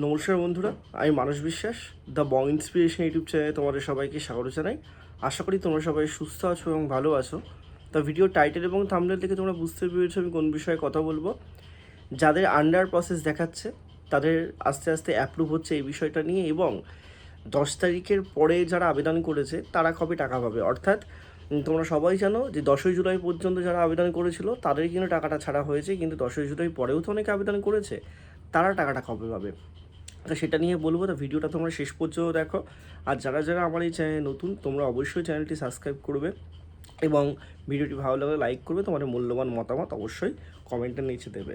নমস্কার বন্ধুরা, আমি মানস বিশ্বাস, দ্য বং ইন্সপিরেশন ইউটিউব চ্যানেলে তোমাদের সবাইকে স্বাগত জানাই। আশা করি তোমরা সবাই সুস্থ আছো এবং ভালো আছো। তা ভিডিও টাইটেল এবং থাম্বনেল থেকে তোমরা বুঝতে পেরেছো আমি কোন বিষয়ে কথা বলবো। যাদের আন্ডার প্রসেস দেখাচ্ছে তাদের আস্তে আস্তে অ্যাপ্রুভ হচ্ছে এই বিষয়টা নিয়ে, এবং 10 তারিখের পরে যারা আবেদন করেছে তারা কবে টাকা পাবে। অর্থাৎ তোমরা সবাই জানো যে 10ই জুলাই পর্যন্ত যারা আবেদন করেছিল তাদের কিন্তু টাকাটা ছাড়া হয়েছে, কিন্তু 10ই জুলাই পরেও তো অনেকে আবেদন করেছে, তারা টাকাটা কবে পাবে তো সেটা নিয়ে বলবো। তো ভিডিওটা তোমরা শেষ পর্যন্ত দেখো। আর যারা যারা আমার এই চ্যানেলে নতুন, তোমরা অবশ্যই চ্যানেলটি সাবস্ক্রাইব করবে এবং ভিডিওটি ভালো লাগলে লাইক করবে। তোমাদের মূল্যবান মতামত অবশ্যই কমেন্টের নিচে দেবে।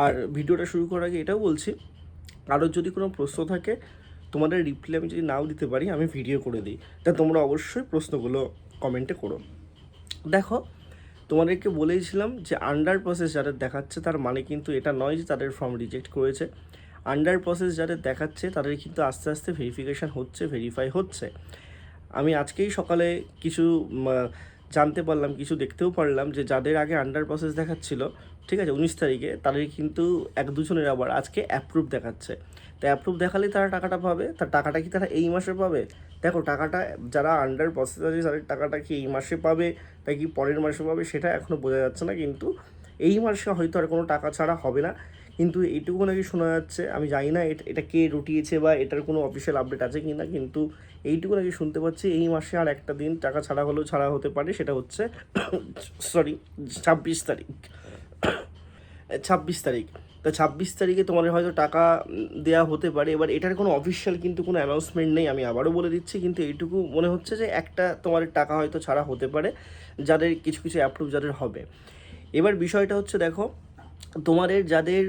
আর ভিডিওটা শুরু করার আগে এটাও বলছি, কারোর যদি কোনো প্রশ্ন থাকে তোমাদের রিপ্লাই আমি যদি নাও দিতে পারি, আমি ভিডিও করে দিই, তা তোমরা অবশ্যই প্রশ্নগুলো কমেন্টে করো। দেখো, তোমাদেরকে বলেইছিলাম যে আন্ডার প্রসেস যাদের দেখাচ্ছে তার মানে কিন্তু এটা নয় যে তাদের ফর্ম রিজেক্ট করেছে। আন্ডার প্রসেস যাদের দেখাচ্ছে তাদের কিন্তু আস্তে আস্তে ভেরিফিকেশান হচ্ছে, ভেরিফাই হচ্ছে। আমি আজকেই সকালে কিছু জানতে পারলাম, কিছু দেখতেও পারলাম যে যাদের আগে আন্ডার প্রসেস দেখাচ্ছিল, ঠিক আছে, 19 তারিখে, তাদের কিন্তু এক দুজনের আবার আজকে অ্যাপ্রুভ দেখাচ্ছে। তো অ্যাপ্রুভ দেখালেই তারা টাকাটা পাবে। তার টাকাটা কি তারা এই মাসে পাবে? দেখো, টাকাটা যারা আন্ডার প্রসেস আছে তাদের টাকাটা কি এই মাসে পাবে নাকি পরের মাসে পাবে সেটা এখনও বোঝা যাচ্ছে না, কিন্তু এই মাসে হয়তো আর কোনো টাকা ছাড়া হবে না। কিন্তু এইটুকু নাকি শোনা যাচ্ছে, আমি জানি না এটা কে রটিয়েছে বা এটার কোনো অফিসিয়াল আপডেট আছে কি না, কিন্তু এইটুকু নাকি শুনতে পাচ্ছি এই মাসে আর একটা দিন টাকা ছাড়া হলেও ছাড়া হতে পারে, সেটা হচ্ছে সরি 26 তারিখ। 26 তারিখ। তো 26 তারিখে তোমাদের হয়তো টাকা দেওয়া হতে পারে। এবার এটার কোনো অফিসিয়াল কিন্তু কোনো অ্যানাউন্সমেন্ট নেই, আমি আবারও বলে দিচ্ছি, কিন্তু এইটুকু মনে হচ্ছে যে একটা তোমাদের টাকা হয়তো ছাড়া হতে পারে, যাদের কিছু কিছু অ্যাপ্রুভ যাদের হবে। এবার বিষয়টা হচ্ছে, দেখো, তোমাদের যাদের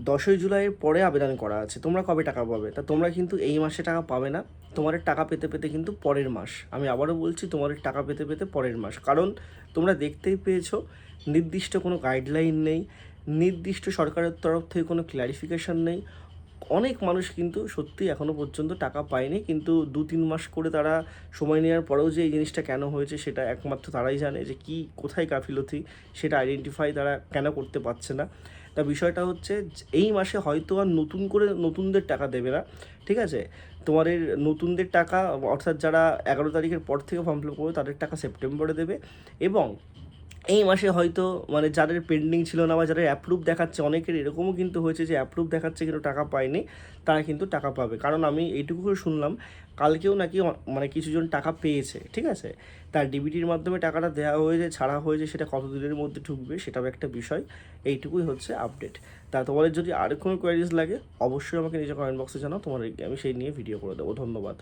10ই জুলাইয়ের পরে আবেদন করা আছে, তোমরা কবে টাকা পাবে? তা তোমরা কিন্তু এই মাসে টাকা পাবে না, তোমাদের টাকা পেতে পেতে কিন্তু পরের মাস। আমি আবারও বলছি, তোমাদের টাকা পেতে পেতে পরের মাস। কারণ তোমরা দেখতেই পেয়েছো, নির্দিষ্ট কোনো গাইডলাইন নেই, নির্দিষ্ট সরকারের তরফ থেকে কোনো ক্ল্যারিফিকেশান নেই। অনেক মানুষ কিন্তু সত্যি এখনও পর্যন্ত টাকা পায়নি, কিন্তু 2-3 মাস করে তারা সময় নেওয়ার পরেও যে এই জিনিসটা কেন হয়েছে সেটা একমাত্র তারাই জানে, যে কি কোথায় গাফিলতি সেটা আইডেন্টিফাই তারা কেন করতে পারছে না। তা বিষয়টা হচ্ছে এই মাসে হয়তো আর নতুন করে নতুনদের টাকা দেবে না, ঠিক আছে। তোমাদের নতুনদের টাকা, অর্থাৎ যারা 11 তারিখের পর থেকে ফর্ম ফিল আপ করবে তাদের টাকা সেপ্টেম্বরে দেবে। এবং এই মাসে হয়তো যাদের পেন্ডিং ছিল না বা যাদের অ্যাপ্রুভ দেখাচ্ছে, অনেকের এরকমও কিন্তু হয়েছে যে অ্যাপ্রুভ দেখাচ্ছে কিন্তু টাকা পায়নি, তারা কিন্তু টাকা পাবে। কারণ আমি এইটুকু শুনলাম, কালকেও নাকি কিছুজন টাকা পেয়েছে, ঠিক আছে। তার ডিবিটির মাধ্যমে টাকাটা দেওয়া হয়েছে, ছাড়া হয়েছে, সেটা কত দিনের মধ্যে ঢুকবে সেটাও একটা বিষয়। এইটুকুই হচ্ছে আপডেট। তা তোমাদের যদি আর কোনো কোয়ারিজ লাগে অবশ্যই আমাকে নিজের কমেন্ট বক্সে জানাও, তোমাদেরকে আমি সেই নিয়ে ভিডিও করে দেবো। ধন্যবাদ।